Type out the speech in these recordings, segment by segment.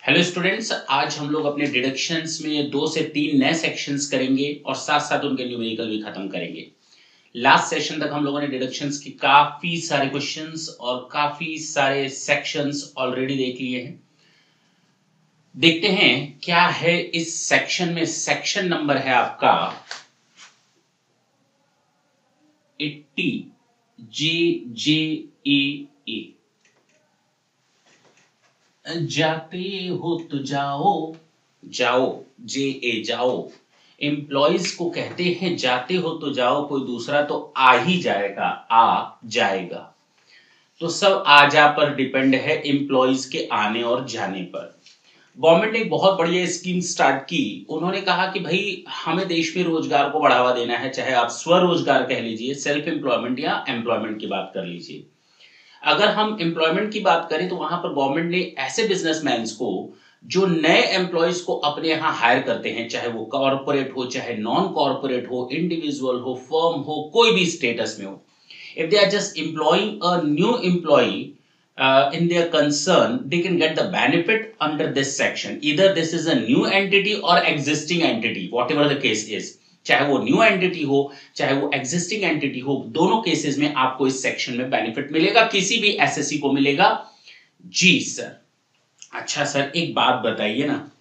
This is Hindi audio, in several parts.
हेलो स्टूडेंट्स, आज हम लोग अपने डिडक्शंस में 2 से 3 नए सेक्शंस करेंगे और साथ साथ उनके न्यूमेरिकल भी खत्म करेंगे। लास्ट सेशन तक हम लोगों ने डिडक्शंस की काफी सारे क्वेश्चंस और काफी सारे सेक्शंस ऑलरेडी देख लिए हैं। देखते हैं क्या है इस सेक्शन में। सेक्शन नंबर है आपका 80, JJAA। जाते हो तो जाओ, जाओ, JA जाओ। एम्प्लॉइज को कहते हैं जाते हो तो जाओ, कोई दूसरा तो आ ही जाएगा, आ जाएगा। तो सब आ जा पर डिपेंड है एम्प्लॉइज के आने और जाने पर। गवर्नमेंट ने एक बहुत बढ़िया स्कीम स्टार्ट की। उन्होंने कहा कि भाई हमें देश में रोजगार को बढ़ावा देना है, चाहे आप स्वरोजगार कह लीजिए, सेल्फ एम्प्लॉयमेंट या एम्प्लॉयमेंट की बात कर लीजिए। अगर हम एम्प्लॉयमेंट की बात करें तो वहां पर गवर्नमेंट ने ऐसे बिजनेसमैन को जो नए एम्प्लॉयज को अपने यहां हायर करते हैं, चाहे वो कॉर्पोरेट हो, चाहे नॉन कॉर्पोरेट हो, इंडिविजुअल हो, फर्म हो, कोई भी स्टेटस में हो, if they are just employing a new employee in their concern, they can get the benefit under this section. Either this is a new entity or existing entity, whatever the case is. चाहे वो न्यू एंटिटी हो, चाहे वो एग्जिस्टिंग एंटिटी हो, दोनों केसेस में आपको इस सेक्शन में बेनिफिट मिलेगा, किसी भी एसएससी को मिलेगा। जी सर। अच्छा सर, एक बात बताइए ना,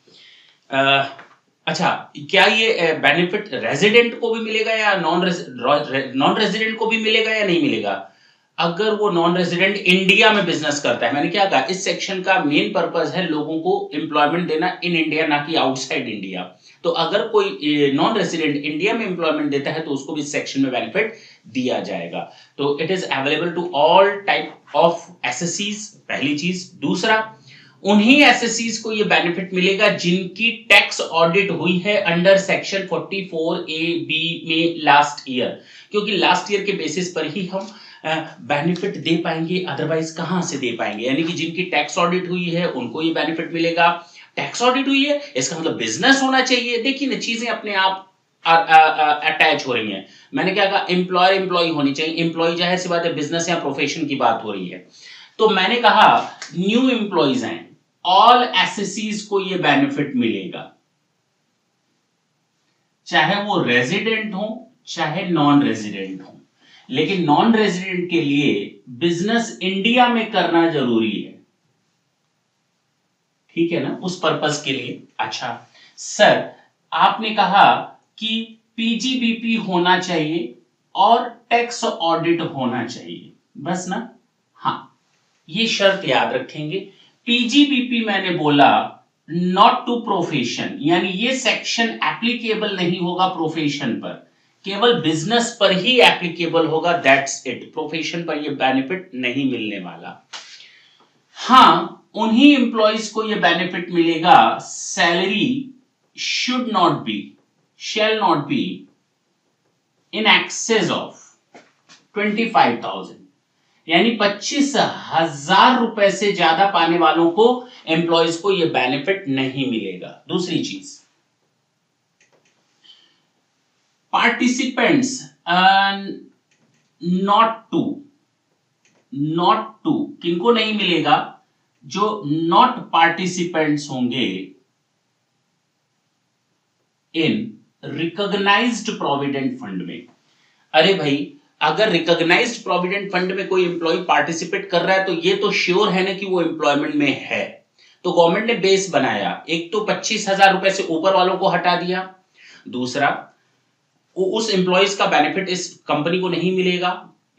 अच्छा, क्या ये बेनिफिट रेजिडेंट को भी मिलेगा या नॉन रेजिडेंट को भी मिलेगा या नहीं मिलेगा? अगर वो नॉन रेजिडेंट इंडिया में बिजनेस करता है, मैंने क्या कहा, इस सेक्शन का मेन पर्पस है लोगों को एम्प्लॉयमेंट देना इन इंडिया, ना कि आउटसाइड इंडिया। तो अगर कोई नॉन रेजिडेंट इंडिया में एम्प्लॉयमेंट देता है तो उसको भी इस सेक्शन में बेनिफिट दिया जाएगा। तो it is available to all type of एसएससीज, पहली चीज। दूसरा, उन्हीं एसएससीज को ये बेनिफिट मिलेगा जिनकी टैक्स ऑडिट हुई है अंडर सेक्शन 44A(b) में लास्ट ईयर, क्योंकि लास्ट ईयर के बेसिस पर ही हम बेनिफिट दे पाएंगे, अदरवाइज कहां से दे पाएंगे। यानी कि जिनकी टैक्स ऑडिट हुई है उनको ये बेनिफिट मिलेगा। टैक्स ऑडिट हुई है इसका मतलब बिजनेस होना चाहिए। देखिए ना, चीजें अपने आप अटैच हो रही हैं। मैंने क्या कहा, एम्प्लॉयर एम्प्लॉय होनी चाहिए। एम्प्लॉय जाहिर सी बात है, बिजनेस या प्रोफेशन की बात हो रही है। तो मैंने कहा न्यू एम्प्लॉयज हैं, ऑल एसएससीज को ये बेनिफिट मिलेगा, चाहे वो रेजिडेंट हो चाहे नॉन रेजिडेंट हो। लेकिन नॉन रेजिडेंट के लिए बिजनेस इंडिया में करना जरूरी है, ठीक है ना, उस पर्पस के लिए। अच्छा सर, आपने कहा कि पीजीबीपी होना चाहिए और टैक्स ऑडिट होना चाहिए, बस ना? हाँ, ये शर्त याद रखेंगे। पीजीबीपी मैंने बोला नॉट टू प्रोफेशन, यानी ये सेक्शन एप्लीकेबल नहीं होगा प्रोफेशन पर, केवल बिजनेस पर ही एप्लीकेबल होगा, दैट्स इट। प्रोफेशन पर ये बेनिफिट नहीं मिलने वाला। हां, उन्हीं एम्प्लॉइज को ये बेनिफिट मिलेगा, salary should not be, shall not be in excess of 25,000, यानी 25,000 रुपए से ज्यादा पाने वालों को, एम्प्लॉयज को यह बेनिफिट नहीं मिलेगा। दूसरी चीज, पार्टिसिपेंट्स नॉट टू किनको नहीं मिलेगा? जो नॉट पार्टिसिपेंट्स होंगे इन रिकॉग्नाइज्ड प्रोविडेंट फंड में। अरे भाई, अगर रिकॉग्नाइज्ड प्रोविडेंट फंड में कोई एम्प्लॉय पार्टिसिपेट कर रहा है तो ये तो श्योर है ना कि वो एम्प्लॉयमेंट में है। तो गवर्नमेंट ने बेस बनाया, एक तो 25,000 रुपए से ऊपर वालों को हटा दिया, दूसरा उस एम्प्लॉयज का बेनिफिट इस कंपनी को नहीं मिलेगा।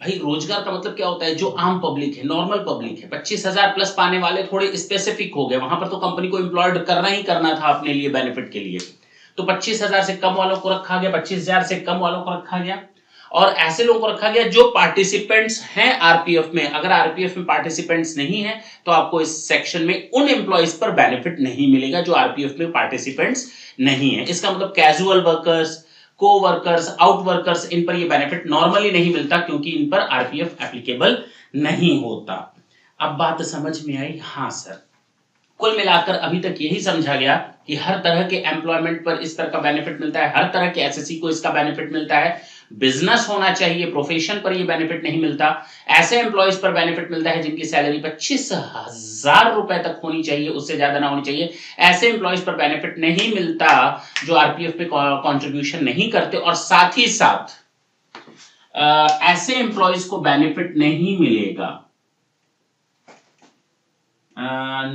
भाई, रोजगार का मतलब क्या होता है? जो आम पब्लिक है, नॉर्मल पब्लिक है। 25,000 प्लस पाने वाले थोड़े स्पेसिफिक हो गए, वहां पर तो कंपनी को एम्प्लॉयड करना ही करना था अपने लिए, बेनिफिट के लिए। तो 25,000 से कम वालों को रखा गया, 25,000 से कम वालों को रखा गया, और ऐसे लोगों को रखा गया जो पार्टिसिपेंट्स हैं आरपीएफ में। अगर आरपीएफ में पार्टिसिपेंट्स नहीं है तो आपको इस सेक्शन में उन एम्प्लॉयज पर बेनिफिट नहीं मिलेगा जो आरपीएफ में पार्टिसिपेंट्स नहीं है। इसका मतलब कैजुअल वर्कर्स, को वर्कर्स, आउट वर्कर्स, इन पर ये बेनिफिट नॉर्मली नहीं मिलता, क्योंकि इन पर आरपीएफ एप्लीकेबल नहीं होता। अब बात समझ में आई? हाँ सर। कुल मिलाकर अभी तक यही समझा गया कि हर तरह के एम्प्लॉयमेंट पर इस तरह का बेनिफिट मिलता है, हर तरह के एसएससी को इसका बेनिफिट मिलता है। बिजनेस होना चाहिए, प्रोफेशन पर ये बेनिफिट नहीं मिलता। ऐसे एम्प्लॉयज पर बेनिफिट मिलता है जिनकी सैलरी 25,000 रुपए तक होनी चाहिए, उससे ज्यादा ना होनी चाहिए। ऐसे एम्प्लॉयज पर बेनिफिट नहीं मिलता जो आरपीएफ पे कॉन्ट्रीब्यूशन नहीं करते, और साथ ही साथ ऐसे एम्प्लॉयज को बेनिफिट नहीं मिलेगा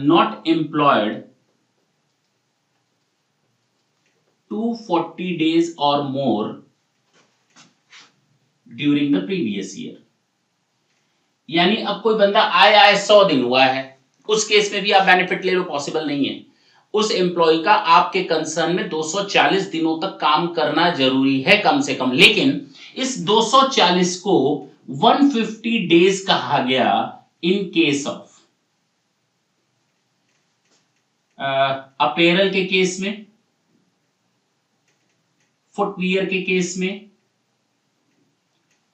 not employed 240 days or more during the previous year। यानी अब कोई बंदा आया है 100 दिन हुआ है, उस केस में भी आप बेनिफिट ले लो, पॉसिबल नहीं है। उस एम्प्लॉय का आपके कंसर्न में 240 दिनों तक काम करना जरूरी है कम से कम, लेकिन इस 240 को 150 डेज कहा गया इन केस ऑफ अपैरल के केस में, फुटवियर के केस में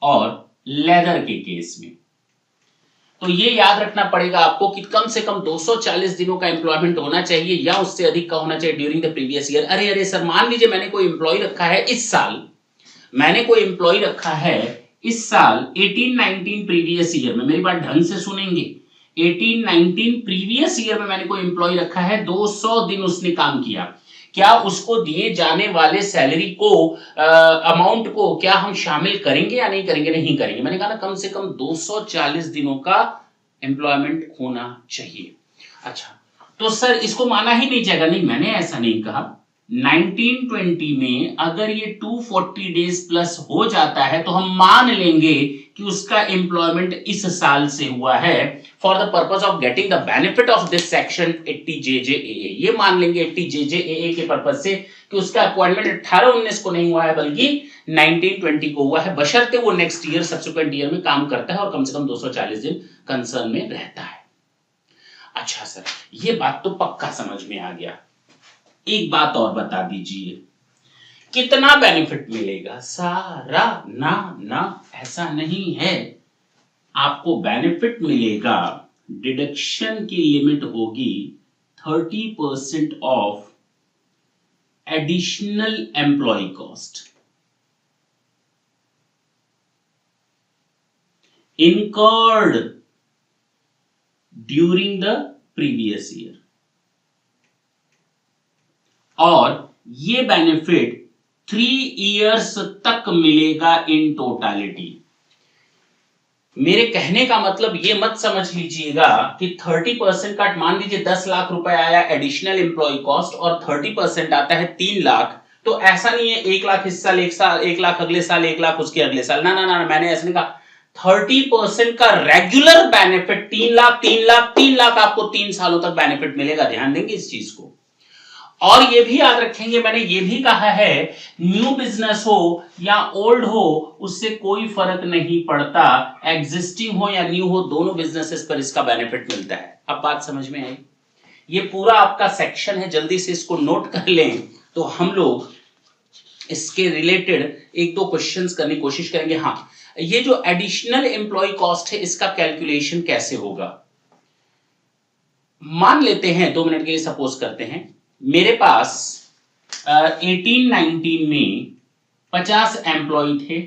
और लेदर के केस में। तो ये याद रखना पड़ेगा आपको कि कम से कम 240 दिनों का एम्प्लॉयमेंट होना चाहिए या उससे अधिक का होना चाहिए ड्यूरिंग द प्रीवियस ईयर। अरे सर, मान लीजिए मैंने कोई एम्प्लॉय रखा है इस साल, मैंने कोई एम्प्लॉय रखा है इस साल 18-19 प्रीवियस ईयर में, मेरी बात ढंग से सुनेंगे, 18-19 प्रीवियस ईयर में मैंने कोई एम्प्लॉय रखा है, 200 दिन उसने काम किया। क्या उसको दिए जाने वाले सैलरी को अमाउंट को क्या हम शामिल करेंगे या नहीं करेंगे? नहीं करेंगे। मैंने कहा ना कम से कम 240 दिनों का एम्प्लॉयमेंट होना चाहिए। अच्छा, तो सर इसको माना ही नहीं जाएगा? नहीं, मैंने ऐसा नहीं कहा। 1920 में अगर ये 240 डेज प्लस हो जाता है तो हम मान लेंगे कि उसका एम्प्लॉयमेंट इस साल से हुआ है for the purpose of getting the benefit of this section 80 JJAA। ये मान लेंगे 80 JJAA के पर्पस से कि उसका अपॉइंटमेंट 18-19 को नहीं हुआ है बल्कि 1920 को हुआ है, बशर्ते वो नेक्स्ट ईयर सब्सिक्वेंट ईयर में काम करता है और कम से कम 240 दिन कंसर्न में रहता है। अच्छा सर, ये बात तो पक्का समझ में आ गया। एक बात और बता दीजिए, कितना बेनिफिट मिलेगा? सारा? ना, ऐसा नहीं है। आपको बेनिफिट मिलेगा, डिडक्शन की लिमिट होगी 30% of additional employee cost incurred during the previous year, और ये बेनिफिट 3 इयर्स तक मिलेगा इन टोटालिटी। मेरे कहने का मतलब ये मत समझ लीजिएगा कि 30% का, मान लीजिए 10 लाख रुपए आया एडिशनल एम्प्लॉय कॉस्ट और 30% आता है 3 लाख, तो ऐसा नहीं है 1 लाख इस साल, 1 लाख अगले साल, 1 लाख उसके अगले साल। ना, मैंने ऐसा नहीं कहा। 30% का रेगुलर बेनिफिट 3 लाख आपको 3 सालों तक बेनिफिट मिलेगा। ध्यान देंगे इस चीज को। और ये भी याद रखेंगे, मैंने ये भी कहा है, न्यू बिजनेस हो या ओल्ड हो उससे कोई फर्क नहीं पड़ता, एग्जिस्टिंग हो या न्यू हो, दोनों बिजनेसेस पर इसका बेनिफिट मिलता है। अब बात समझ में आई? ये पूरा आपका सेक्शन है, जल्दी से इसको नोट कर लें तो हम लोग इसके रिलेटेड 1-2 क्वेश्चंस करने की कोशिश करेंगे। हाँ, ये जो एडिशनल एम्प्लॉय कॉस्ट है इसका कैलकुलेशन कैसे होगा? मान लेते हैं 2 मिनट के लिए, सपोज करते हैं मेरे पास 18-19 में 50 एम्प्लॉय थे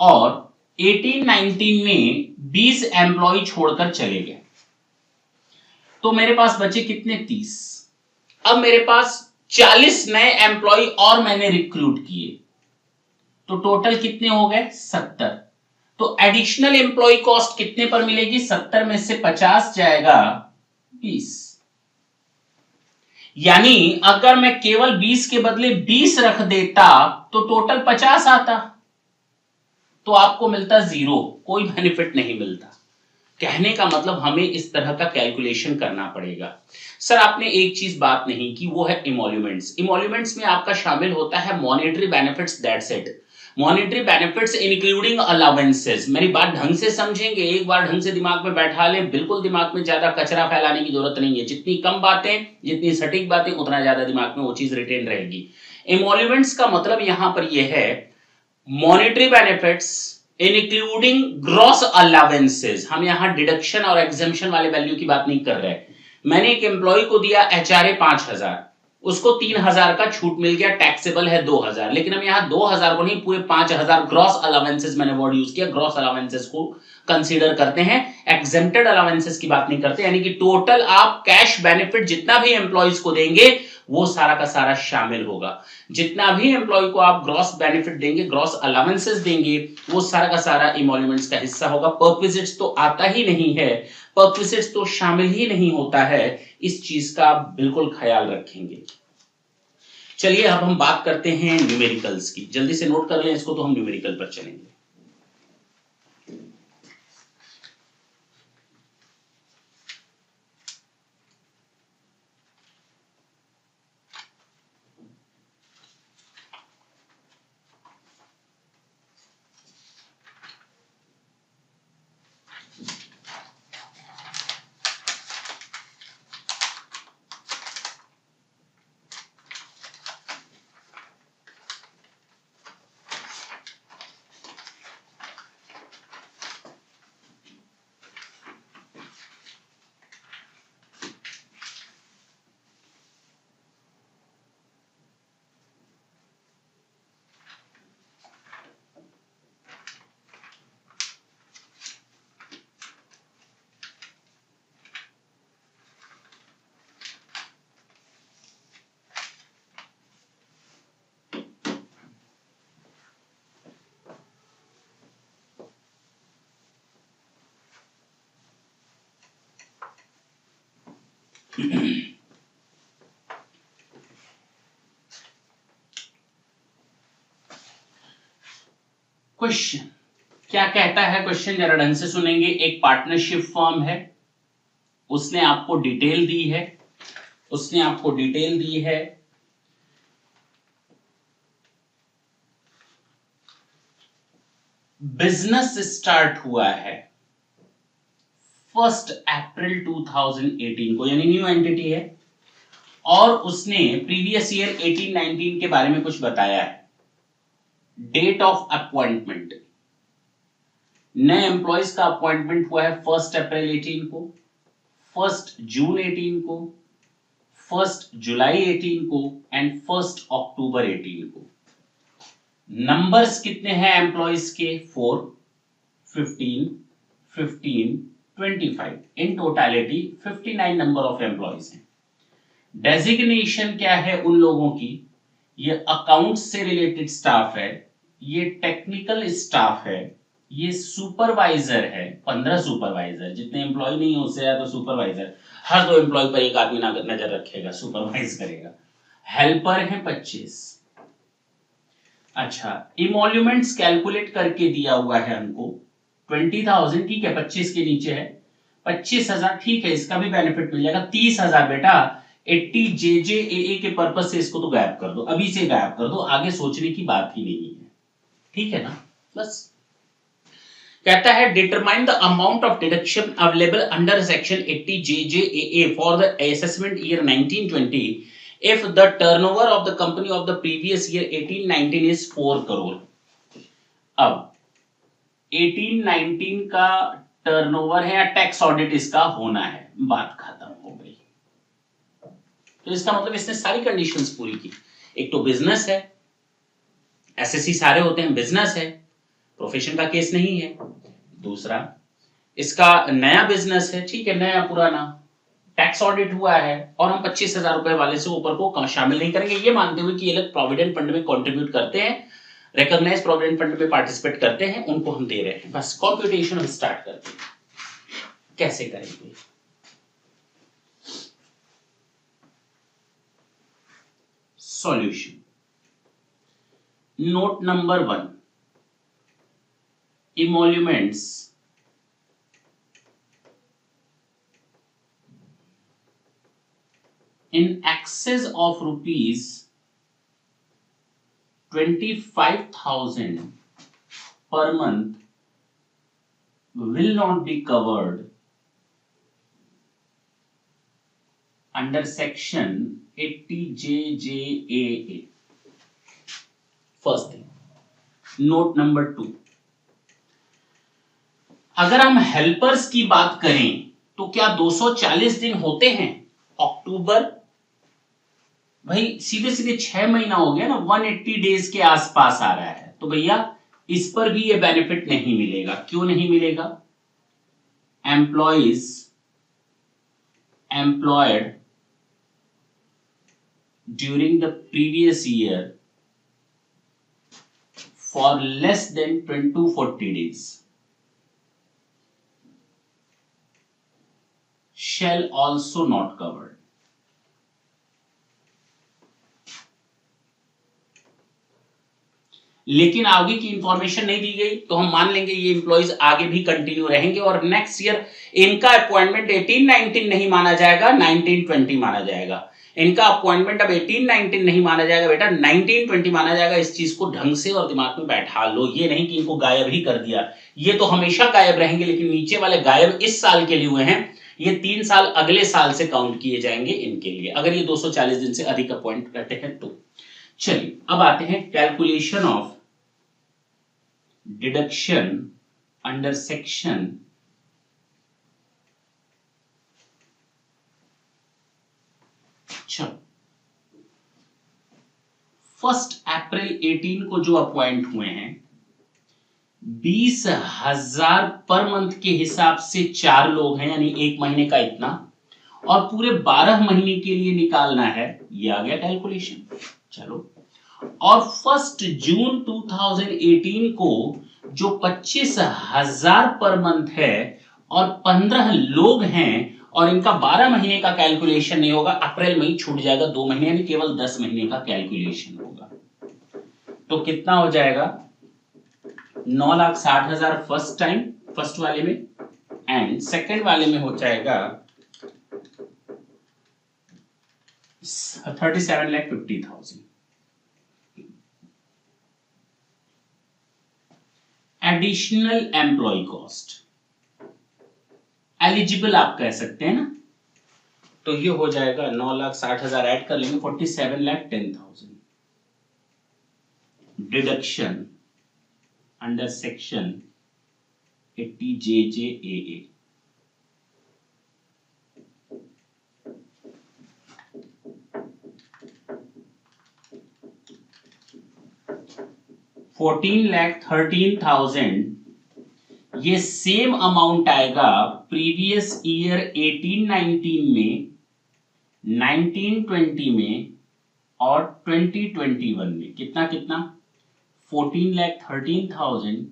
और 18-19 में 20 एम्प्लॉय छोड़कर चले गए, तो मेरे पास बचे कितने? 30। अब मेरे पास 40 नए एम्प्लॉय और मैंने रिक्रूट किए, तो टोटल कितने हो गए? 70। तो एडिशनल एम्प्लॉय कॉस्ट कितने पर मिलेगी? 70 में से 50 जाएगा 20। यानी अगर मैं केवल 20 के बदले 20 रख देता तो टोटल 50 आता, तो आपको मिलता 0, कोई बेनिफिट नहीं मिलता। कहने का मतलब हमें इस तरह का कैलकुलेशन करना पड़ेगा। सर आपने एक चीज बात नहीं की, वो है इमोल्यूमेंट्स। इमोल्यूमेंट्स में आपका शामिल होता है monetary benefits, that's it. Monetary benefits including allowances. मेरी बात ढंग से समझेंगे, एक बार ढंग से दिमाग में बैठा लें, बिल्कुल दिमाग में ज्यादा कचरा फैलाने की जरूरत नहीं है। जितनी कम बातें, जितनी सटीक बातें, उतना ज्यादा दिमाग में वो चीज रिटेन रहेगी। इमोल्यूमेंट्स का मतलब यहां पर यह है monetary benefits including gross allowances. हम यहां डिडक्शन और एग्जेम्पशन वाले वैल्यू की बात नहीं कर रहे। मैंने एक एम्प्लॉय को दिया एचआरए 5000, उसको 3,000 का छूट मिल गया, टैक्सेबल है 2,000, लेकिन हम यहाँ 2,000 को नहीं, पूरे 5,000 ग्रॉस अलावेंसेस, मैंने वर्ड यूज किया, ग्रॉस अलावेंसेस को कंसीडर करते हैं, एग्जेम्प्टेड अलावेंसेस की बात नहीं करते। यानी कि टोटल आप कैश बेनिफिट जितना भी एम्प्लॉइज को देंगे वो सारा का सारा शामिल होगा। जितना भी एम्प्लॉय को आप ग्रॉस बेनिफिट देंगे, ग्रॉस अलावेंसेस देंगे, वो सारा का सारा इमोल्यूमेंट्स का हिस्सा होगा। परक्विजिट्स तो आता ही नहीं है, परक्विजिट्स तो शामिल ही नहीं होता है, इस चीज का आप बिल्कुल ख्याल रखेंगे। चलिए अब हम बात करते हैं न्यूमेरिकल्स की, जल्दी से नोट कर लें इसको, तो हम न्यूमेरिकल पर चलेंगे। क्वेश्चन क्या कहता है, क्वेश्चन जरा ढंग से सुनेंगे। एक पार्टनरशिप फर्म है, उसने आपको डिटेल दी है, उसने आपको डिटेल दी है, बिजनेस स्टार्ट हुआ है 1 अप्रैल 2018 को, यानी न्यू एंटिटी है, और उसने प्रीवियस ईयर 18-19 के बारे में कुछ बताया है। डेट ऑफ अपॉइंटमेंट, नए एम्प्लॉयज का अपॉइंटमेंट हुआ है 1 अप्रैल 18 को, 1 जून 18 को, 1 जुलाई 18 को एंड 1 अक्टूबर 18 को। नंबर्स कितने हैं एम्प्लॉयज के? 4, 15, 15, 25, in totality 59 number of employees हैं। डेजिग्नेशन क्या है उन लोगों की? ये अकाउंट से रिलेटेड स्टाफ है, ये टेक्निकल स्टाफ है, ये सुपरवाइजर है, 15 सुपरवाइजर, जितने एम्प्लॉय नहीं हो उससे तो सुपरवाइजर, हर 2 एम्प्लॉय पर एक आदमी नजर रखेगा, सुपरवाइज करेगा। हेल्पर है 25। अच्छा, इमोल्यूमेंट्स कैलकुलेट करके दिया हुआ है हमको 20,000, ठीक है, 25 के नीचे है 25,000, ठीक है, इसका भी बेनिफिट मिल जाएगा 30,000। बेटा 80 JJAA के पर्पज से इसको तो गायब कर दो, अभी से गायब कर दो, आगे सोचने की बात ही नहीं है, ठीक है ना। बस कहता है determine the amount of deduction available under section 80 JJAA for the assessment year 1920 if the turnover of the company of the previous year 18-19 is 4 crore. अब 18-19 का टर्नओवर है या टैक्स ऑडिट इसका होना है, बात खत्म हो गई। तो इसका मतलब इसने सारी कंडीशंस पूरी की। एक तो बिजनेस है, एसएससी सारे होते हैं, बिजनेस है, प्रोफेशन का केस नहीं है। दूसरा, इसका नया बिजनेस है, ठीक है, नया पुराना, टैक्स ऑडिट हुआ है, और हम 25,000 रुपए वाले से ऊपर को शामिल नहीं करेंगे, ये मानते हुए कि ये लोग प्रोविडेंट फंड में कंट्रीब्यूट करते हैं, रिकॉग्नाइज प्रोविडेंट फंड में पार्टिसिपेट करते हैं, उनको हम दे रहे हैं। बस कंप्यूटेशन हम स्टार्ट करते हैं, कैसे करेंगे। Solution, note number 1, emoluments in excess of rupees 25,000 per month will not be covered under section 80 JJAA. First thing. Note number 2, अगर हम हेल्पर्स की बात करें, तो क्या 240 दिन होते हैं? अक्टूबर, भाई सीधे सीधे 6 महीना हो गया ना, 180 डेज के आसपास आ रहा है, तो भैया इस पर भी ये बेनिफिट नहीं मिलेगा। क्यों नहीं मिलेगा? Employees employed during the previous year for less than 20 to 40 days shall also not covered. लेकिन आगे की इंफॉर्मेशन नहीं दी गई, तो हम मान लेंगे ये एम्प्लॉइज आगे भी कंटिन्यू रहेंगे और नेक्स्ट ईयर इनका अपॉइंटमेंट 18-19 नहीं माना जाएगा, 19-20 माना जाएगा। इनका अपॉइंटमेंट अब 18-19 नहीं माना जाएगा बेटा, 19-20 माना जाएगा। इस चीज को ढंग से और दिमाग में बैठा लो, ये नहीं कि इनको गायब ही कर दिया, ये तो हमेशा गायब रहेंगे, लेकिन नीचे वाले गायब इस साल के लिए हुए हैं, ये 3 साल अगले साल से काउंट किए जाएंगे इनके लिए, अगर ये 240 दिन से अधिक अपॉइंट करते हैं तो। चलिए अब आते हैं calculation of deduction under section first April 18 को जो अपॉइंट हुए हैं 20,000 पर मंथ के हिसाब से 4 लोग हैं, यानी एक महीने का इतना, और पूरे 12 महीने के लिए निकालना है, ये आ गया कैलकुलेशन। चलो, और 1 जून 2018 को जो 25,000 पर मंथ है और 15 लोग हैं और इनका 12 महीने का कैलकुलेशन नहीं होगा, अप्रैल में ही छूट जाएगा, 2 महीने यानी केवल 10 महीने का कैलकुलेशन होगा। तो कितना हो जाएगा? 9,60,000 फर्स्ट टाइम, फर्स्ट वाले में, एंड सेकेंड वाले में हो जाएगा 37,50,000। एडिशनल एम्प्लॉय कॉस्ट एलिजिबल आप कह सकते हैं ना, तो ये हो जाएगा 9,60,000 ऐड कर लेंगे 47,10,000 डिडक्शन अंडर सेक्शन 80 JJAA। $14,13,000 ये सेम अमाउंट आएगा प्रीवियस ईयर 18-19 में, 19-20 में और 20-21 में। कितना कितना? 14,13,000,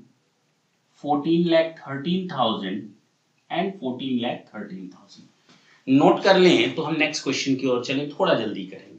14,13,000 एंड 14,13,000। नोट कर लें तो हम नेक्स्ट क्वेश्चन की ओर चलें, थोड़ा जल्दी करेंगे।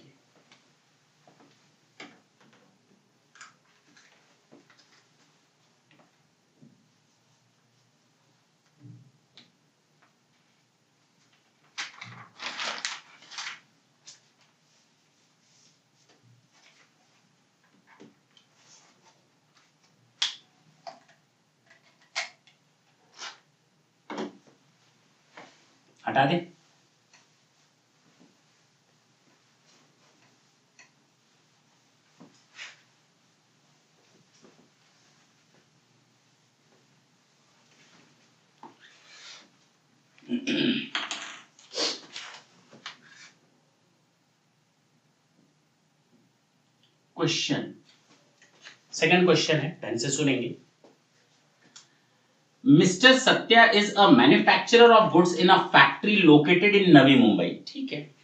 हटा दे। क्वेश्चन, सेकंड क्वेश्चन है, ध्यान से सुनेंगे। Mister Satya is a manufacturer of goods in a factory located in Navi Mumbai. ठीक है।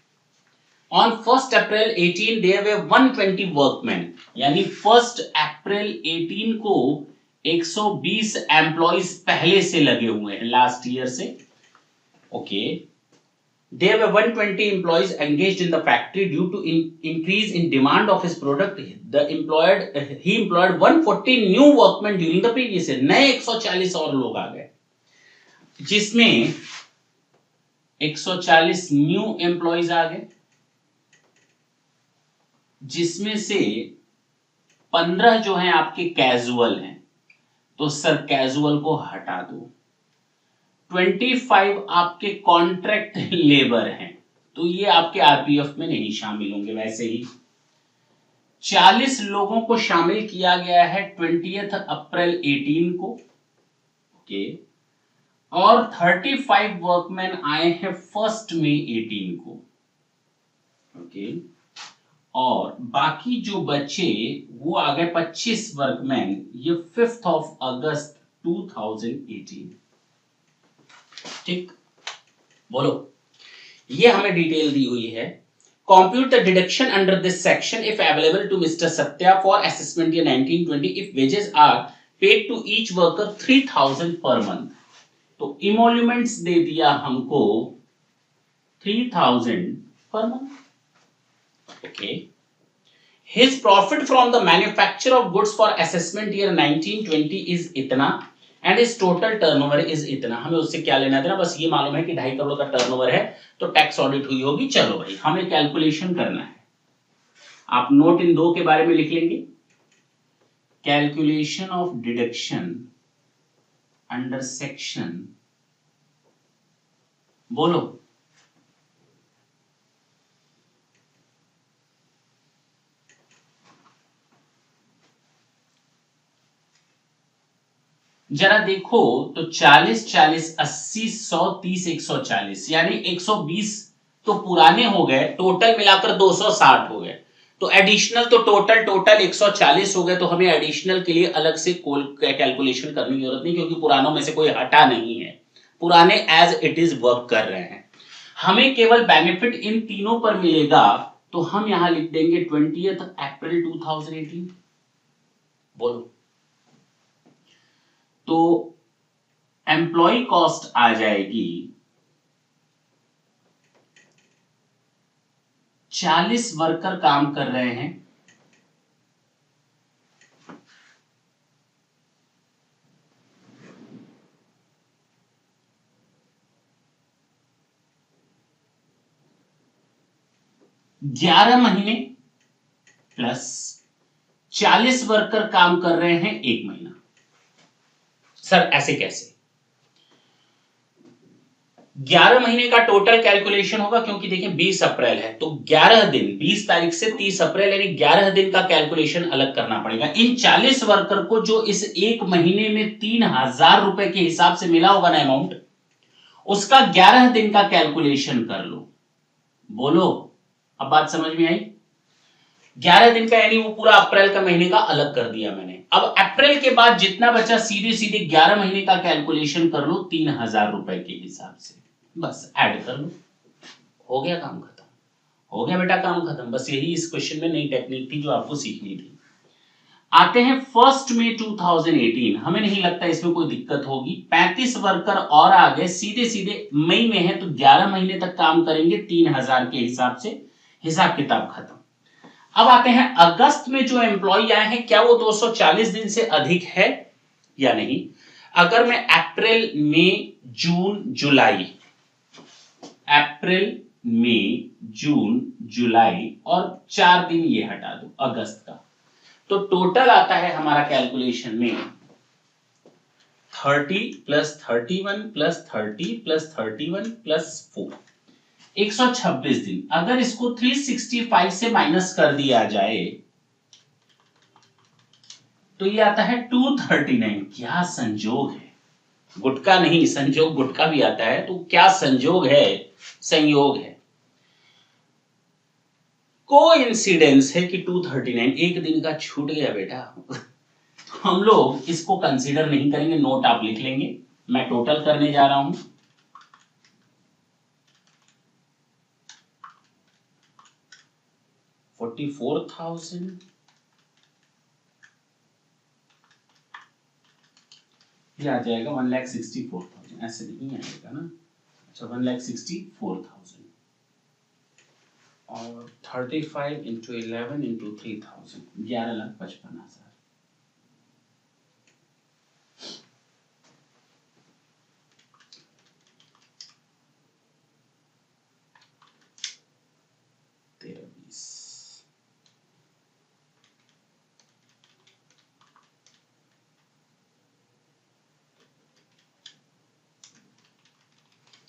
On 1 April 18 there were 120 workmen, यानी 1 अप्रैल 18 को 120 एम्प्लॉइज पहले से लगे हुए हैं लास्ट ईयर से। Okay, there were 120 employees engaged in the factory due to increase in demand of his product. He employed 140 new workmen during the previous year. नए 140 और लोग आ गए, जिसमें 140 न्यू एम्प्लॉइज आ गए, जिसमें से 15 जो हैं आपके कैजुअल हैं, तो सर कैजुअल को हटा दो। 25 आपके कॉन्ट्रैक्ट लेबर हैं, तो ये आपके आरपीएफ में नहीं शामिल होंगे। वैसे ही 40 लोगों को शामिल किया गया है 20 अप्रैल 18 को। ओके, और 35 वर्कमैन आए हैं 1 मई 18 को। ओके, और बाकी जो बचे वो आ गए 25 वर्कमैन, ये 5 अगस्त 2018। ठीक, बोलो, ये हमें डिटेल दी हुई है। Compute the deduction under this section if available to mister Satya for assessment year 1920 if wages are paid to each worker 3000 per month. तो इमोल्यूमेंट्स दे दिया हमको 3000 per month. Okay, His profit from the manufacture of goods for assessment year 1920 is इतना and his total turnover is इतना। हमें उससे क्या लेना देना, बस ये मालूम है कि 2.5 करोड़ का टर्नओवर है तो टैक्स ऑडिट हुई होगी। चलो भाई, हमें कैलकुलेशन करना है। आप नोट इन 2 के बारे में लिख लेंगे, calculation of deduction under section, बोलो, जरा देखो तो 40 40 80 100 30 140 यानी 120 तो पुराने हो गए, टोटल मिलाकर 260 हो गए। तो एडिशनल तो टोटल 140 हो गए। तो हमें एडिशनल के लिए अलग से कैलकुलेशन करने की जरूरत नहीं, क्योंकि पुरानों में से कोई हटा नहीं है, पुराने एज इट इज वर्क कर रहे हैं। हमें केवल बेनिफिट इन तीनों पर मिलेगा, तो हम यहां लिख देंगे 20 अप्रैल 2018। बोलो, तो एम्प्लॉय कॉस्ट आ जाएगी 40 वर्कर काम कर रहे हैं, ग्यारह महीने प्लस 40 वर्कर काम कर रहे हैं 1 महीना। सर ऐसे कैसे? 11 महीने का टोटल कैलकुलेशन होगा, क्योंकि देखिए 20 अप्रैल है तो 11 दिन, 20 तारीख से 30 अप्रैल यानी 11 दिन का कैलकुलेशन अलग करना पड़ेगा। इन 40 वर्कर को जो इस 1 महीने में 3000 रुपए के हिसाब से मिला होगा ना अमाउंट, उसका 11 दिन का कैलकुलेशन कर लो। बोलो, अब बात समझ में आई? 11 दिन का यानी वो पूरा अप्रैल का महीने का अलग कर दिया मैंने। अब अप्रैल के बाद जितना बचा सीधे सीधे 11 महीने का कैलकुलेशन कर लो 3000 रुपए के हिसाब से, बस ऐड कर लो, हो गया काम खत्म। हो गया बेटा काम खत्म। बस यही इस क्वेश्चन में नई टेक्निक थी जो आपको सीखनी थी। आते हैं 1 मई 2018। हमें नहीं लगता इसमें कोई दिक्कत होगी। 35 वर्कर और आ गए, सीधे सीधे मई में है तो 11 महीने तक काम करेंगे 3000 के हिसाब से, हिसाब किताब खत्म। अब आते हैं अगस्त में जो एम्प्लॉय आए हैं, क्या वो 240 दिन से अधिक है या नहीं। अगर मैं अप्रैल मई जून जुलाई, अप्रैल मई जून जुलाई और 4 दिन ये हटा दो अगस्त का, तो टोटल आता है हमारा कैलकुलेशन में 30 प्लस 31 प्लस 30 प्लस 31 प्लस 4, 126 दिन। अगर इसको 365 से माइनस कर दिया जाए तो ये आता है 239। क्या संजोग है, गुटका नहीं संजोग, गुटका भी आता है, तो क्या संजोग है, संयोग है, कोइंसिडेंस है कि 239 एक दिन का छूट गया बेटा। हम लोग इसको कंसीडर नहीं करेंगे, नोट आप लिख लेंगे। मैं टोटल करने जा रहा हूं, 44,000 ये आ जाएगा 1,64,000, ऐसे नहीं आएगा ना। अच्छा 1,64,000 और 35 इंटू 11 इंटू 3000, 11,55,000।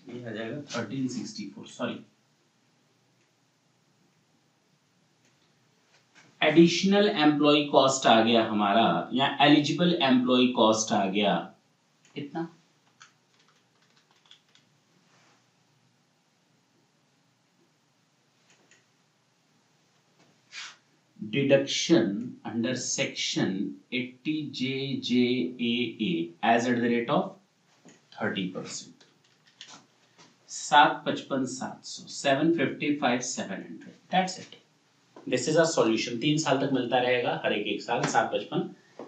ये आ जाएगा 1364, सॉरी एडिशनल एम्प्लॉय कॉस्ट आ गया हमारा, या एलिजिबल एम्प्लॉय कॉस्ट आ गया इतना। Deduction under section 80 JJAA as at the rate of 30%. 755 700 755 700. That's it. This is a solution. 3 साल तक मिलता रहेगा, हर एक साल 755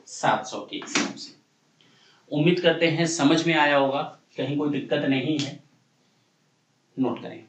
700 के हिसाब से। उम्मीद करते हैं समझ में आया होगा, कहीं कोई दिक्कत नहीं है, नोट करें।